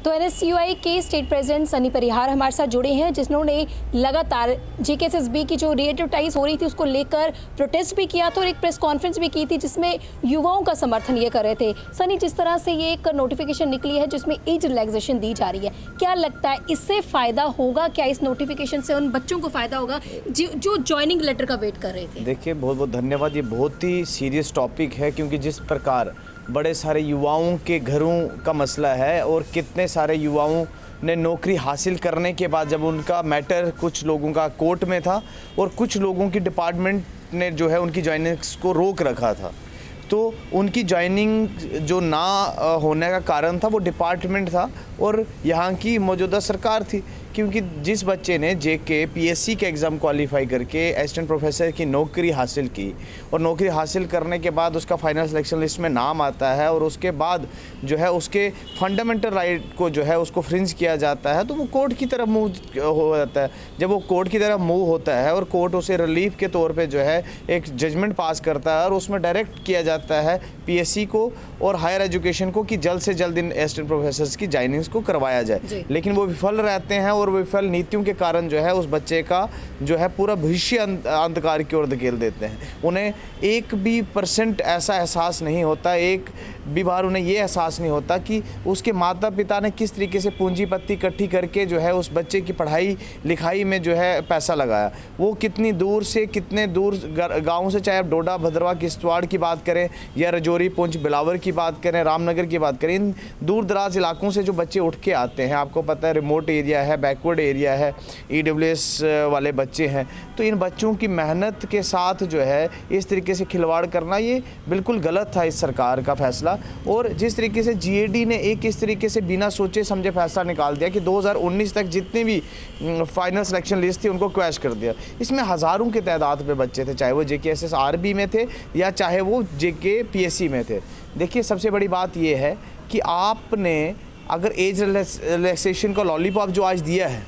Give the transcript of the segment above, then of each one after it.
तो एनएसयूआई के state president Sunny परिहार हमारे साथ जुड़े हैं, जिन्होंने लगातार जेकेएसएसबी की जो रीएडवर्टाइज हो रही थी उसको लेकर प्रोटेस्ट भी किया था और एक प्रेस कॉन्फ्रेंस भी की थी जिसमें युवाओं का समर्थन ये कर रहे थे। सनी, जिस तरह से ये एक नोटिफिकेशन निकली है जिसमें एज रिलैक्सेशन दी जा रही है, क्या लगता है इससे फ़ायदा होगा? क्या इस नोटिफिकेशन से उन बच्चों को फ़ायदा होगा जो ज्वाइनिंग लेटर का वेट कर रहे थे? देखिए, बहुत बहुत धन्यवाद। ये बहुत ही सीरियस टॉपिक है, क्योंकि जिस प्रकार बड़े सारे युवाओं के घरों का मसला है और कितने सारे युवाओं ने नौकरी हासिल करने के बाद जब उनका मैटर कुछ लोगों का कोर्ट में था और कुछ लोगों की डिपार्टमेंट ने जो है उनकी ज्वाइनिंग्स को रोक रखा था, तो उनकी ज्वाइनिंग जो ना होने का कारण था वो डिपार्टमेंट था और यहाँ की मौजूदा सरकार थी। क्योंकि जिस बच्चे ने जेके पीएससी के एग्ज़ाम क्वालिफाई करके असिस्टेंट प्रोफेसर की नौकरी हासिल की और नौकरी हासिल करने के बाद उसका फाइनल सिलेक्शन लिस्ट में नाम आता है और उसके बाद जो है उसके फंडामेंटल राइट को जो है उसको फ्रिंज किया जाता है, तो वो कोर्ट की तरफ मूव हो जाता है। जब वो कोर्ट की तरफ मूव होता है और कोर्ट उसे रिलीफ के तौर पे जो है एक जजमेंट पास करता है और उसमें डायरेक्ट किया जाता है पीएससी को और हायर एजुकेशन को कि जल्द से जल्द इन असिस्टेंट प्रोफेसर्स की ज्वाइनिंग्स को करवाया जाए, लेकिन वो विफल रहते हैं और विफल नीतियों के कारण जो है उस बच्चे का जो है पूरा भविष्य अंधकार की ओर धकेल देते हैं। उन्हें 1% ऐसा एहसास नहीं होता, एक भी बार उन्हें ये एहसास नहीं होता कि उसके माता पिता ने किस तरीके से पूंजीपति इकट्ठी करके जो है उस बच्चे की पढ़ाई लिखाई में जो है पैसा लगाया। वो कितनी दूर से कितने दूर गाँव से, चाहे आप डोडा भद्रवा किश्तवाड़ की बात करें या रजौरी पुंछ बिलावर की बात करें, रामनगर की बात करें, इन दूर दराज इलाकों से जो बच्चे उठ के आते हैं, आपको पता है रिमोट एरिया है, बैकवर्ड एरिया है, ईडब्ल्यूएस वाले बच्चे हैं, तो इन बच्चों की मेहनत के साथ जो है इस तरीके से खिलवाड़ करना ये बिल्कुल गलत था इस सरकार का फैसला। और जिस तरीके से जीएडी ने एक इस तरीके से बिना सोचे समझे फैसला निकाल दिया कि 2019 तक जितने भी फाइनल सिलेक्शन लिस्ट थी उनको क्रैश कर दिया। इसमें हज़ारों की तादाद पे बच्चे थे, चाहे वो जेकेएसएसआरबी में थे या चाहे वो जेके पीएससी में थे। देखिए, सबसे बड़ी बात ये है कि आपने अगर एज रिलैक्सेशन का लॉलीपॉप जो आज दिया है,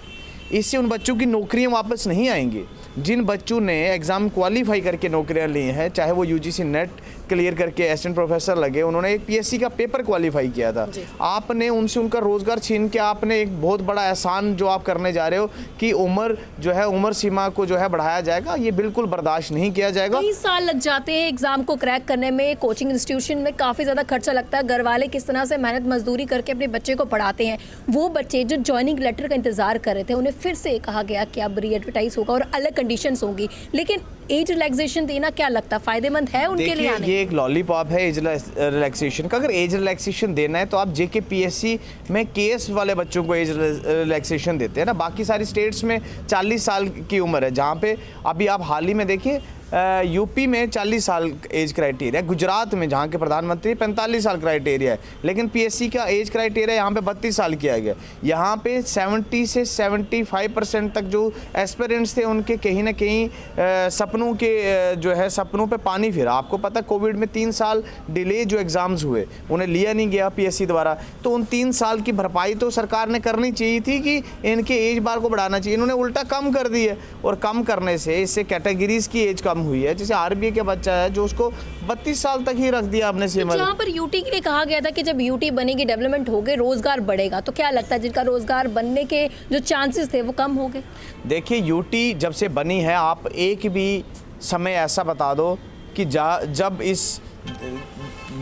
इससे उन बच्चों की नौकरियां वापस नहीं आएंगी। जिन बच्चों ने एग्ज़ाम क्वालिफाई करके नौकरियां ली हैं, चाहे वो यूजीसी नेट क्लियर करके असिस्टेंट प्रोफेसर लगे, उन्होंने एक पीएससी का पेपर क्वालिफाई किया था, आपने उनसे उनका रोज़गार छीन के आपने एक बहुत बड़ा एहसान जो आप करने जा रहे हो कि उम्र जो है उम्र सीमा को जो है बढ़ाया जाएगा, ये बिल्कुल बर्दाश्त नहीं किया जाएगा। कई साल लग जाते हैं एग्जाम को क्रैक करने में, कोचिंग इंस्टीट्यूशन में काफ़ी ज़्यादा खर्चा लगता है, घर वाले किस तरह से मेहनत मजदूरी करके अपने बच्चे को पढ़ाते हैं। वो बच्चे जो ज्वाइनिंग लेटर का इंतजार कर रहे थे, उन्हें फिर से कहा गया कि अब री एडवर्टाइज होगा और अलग कंडीशंस होंगी, लेकिन एज रिलैक्सेशन देना क्या लगता है फायदेमेंट है उनके लिए? ये एक लॉलीपॉप है एज रिलैक्सेशन का। अगर एज रिलैक्सेशन देना है तो आप जेके पीएससी में केएस वाले बच्चों को एज रिलैक्सेशन देते हैं ना। बाकी सारी स्टेट्स में 40 साल की उम्र है, जहाँ पे अभी आप हाल ही में देखिए यूपी में 40 साल एज क्राइटेरिया, गुजरात में जहाँ के प्रधानमंत्री 45 साल क्राइटेरिया है, लेकिन पीएससी का एज क्राइटेरिया यहाँ पे 32 साल किया गया। यहाँ पे 70 से 75% तक जो एस्पिरेंट्स थे उनके कहीं ना कहीं सपनों के जो है सपनों पे पानी फिरा। आपको पता कोविड में 3 साल डिले जो एग्ज़ाम्स हुए उन्हें लिया नहीं गया पीएससी द्वारा, तो उन 3 साल की भरपाई तो सरकार ने करनी चाहिए थी कि इनके एज बार को बढ़ाना चाहिए। इन्होंने उल्टा कम कर दी है और कम करने से इससे कैटेगरीज की एज कम हुई है। जैसे आरबीए का बच्चा है जो उसको 32 साल तक ही रख दिया आपने सीमा। जहाँ पर यूटी के लिए कहा गया था कि जब यूटी बनेगी डेवलपमेंट हो गए रोजगार बढ़ेगा, तो क्या लगता है जिनका रोजगार बनने के जो चांसेस थे वो कम हो गए? देखिए, यूटी जब से बनी है, आप एक भी समय ऐसा बता दो कि जब इस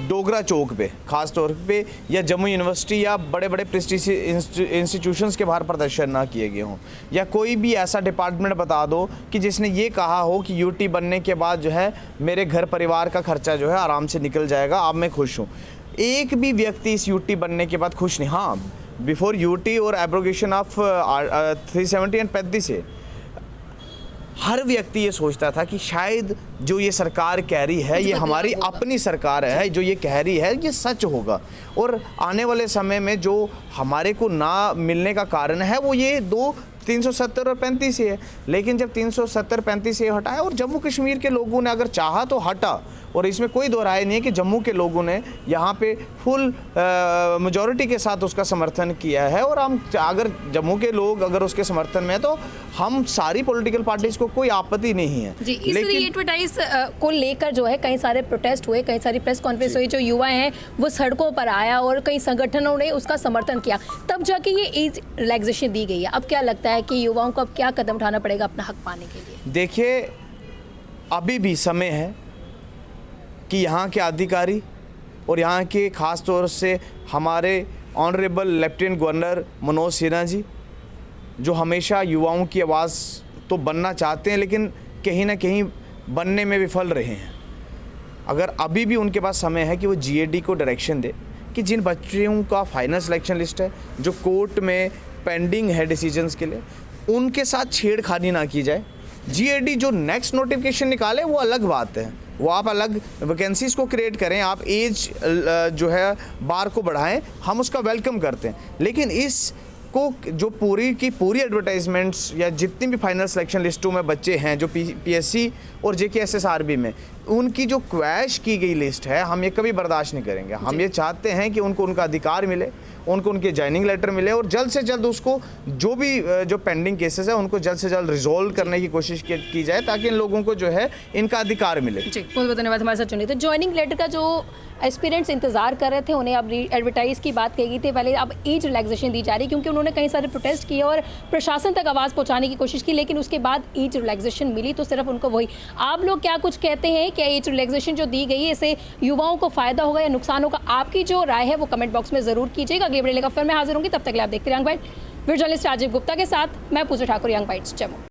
डोगरा चौक पे खास तौर पे या जम्मू यूनिवर्सिटी या बड़े बड़े प्रेस्टीजियस इंस्टीट्यूशंस के बाहर प्रदर्शन ना किए गए हों, या कोई भी ऐसा डिपार्टमेंट बता दो कि जिसने ये कहा हो कि यूटी बनने के बाद जो है मेरे घर परिवार का खर्चा जो है आराम से निकल जाएगा, अब मैं खुश हूँ। एक भी व्यक्ति इस यूटी बनने के बाद खुश नहीं। हाँ, बिफोर यूटी और एब्रोगेशन ऑफ 370 एंड 35 से हर व्यक्ति ये सोचता था कि शायद जो ये सरकार कह रही है, ये हमारी अपनी सरकार है, जो ये कह रही है ये सच होगा और आने वाले समय में जो हमारे को ना मिलने का कारण है वो ये 370 और 35 है। लेकिन जब 370-35 से हटा है और जम्मू कश्मीर के लोगों ने अगर चाहा तो हटा, और इसमें कोई दो राय नहीं है कि जम्मू के लोगों ने यहाँ पे फुल मेजॉरिटी के साथ उसका समर्थन किया है। और हम अगर जम्मू के लोग अगर उसके समर्थन में है तो हम सारी पॉलिटिकल पार्टीज को कोई आपत्ति नहीं है। जी, इस री-एडवर्टाइज को लेकर जो है कई सारे प्रोटेस्ट हुए, कई सारी प्रेस कॉन्फ्रेंस हुई, जो युवा हैं वो सड़कों पर आया और कई संगठनों ने उसका समर्थन किया, तब जाके ये एज रिलैक्सेशन दी गई है। अब क्या लगता है कि युवाओं को अब क्या कदम उठाना पड़ेगा अपना हक पाने के लिए? देखिए, अभी भी समय है कि यहाँ के अधिकारी और यहाँ के ख़ास तौर से हमारे honourable lieutenant governor Manoj Sinha ji, जो हमेशा युवाओं की आवाज़ तो बनना चाहते हैं लेकिन कहीं ना कहीं बनने में विफल रहे हैं, अगर अभी भी उनके पास समय है कि वो जीएडी को डायरेक्शन दे कि जिन बच्चों का फाइनल सिलेक्शन लिस्ट है, जो कोर्ट में पेंडिंग है डिसीजंस के लिए, उनके साथ छेड़खानी ना की जाए। जीएडी जो नेक्स्ट नोटिफिकेशन निकाले वो अलग बात है, वो आप अलग वैकेंसीज़ को क्रिएट करें, आप एज जो है बार को बढ़ाएं, हम उसका वेलकम करते हैं। लेकिन इस को जो पूरी की पूरी एडवर्टाइजमेंट्स या जितनी भी फाइनल सिलेक्शन लिस्टों में बच्चे हैं जो पीएससी और जेकेएसएसआरबी में, उनकी जो क्वैश की गई लिस्ट है, हम ये कभी बर्दाश्त नहीं करेंगे। हम ये चाहते हैं कि उनको उनका अधिकार मिले, उनको उनके ज्वाइनिंग लेटर मिले और जल्द से जल्द उसको जो भी जो पेंडिंग केसेस है उनको जल्द से जल्द रिजोल्व करने की कोशिश की जाए ताकि इन लोगों को जो है इनका अधिकार मिले। जी, बहुत बहुत धन्यवाद हमारे साथ जुड़ने। तो ज्वाइनिंग लेटर का जो एस्पिरेंट्स इंतजार कर रहे थे उन्हें अब एडवर्टाइज की बात कही गई थी, पहले अब एज रिलैक्सेशन दी जा रही, क्योंकि उन्होंने कई सारे प्रोटेस्ट किए और प्रशासन तक आवाज़ पहुंचाने की कोशिश की, लेकिन उसके बाद एज रिलैक्सेशन मिली तो सिर्फ उनको वही। आप लोग क्या कुछ कहते हैं, क्या एज रिलैक्सेशन जो दी गई है इससे युवाओं को फायदा होगा या नुकसान होगा? आपकी जो राय है वो कमेंट बॉक्स में जरूर कीजिएगा। अगले वीडियो लेकर फिर मैं हाजिर होंगी, तब तक आप देखते रहिए young bite. Video journalist Rajeev Gupta के साथ मैं पूजा ठाकुर, यंग बाइट्स, जम्मू।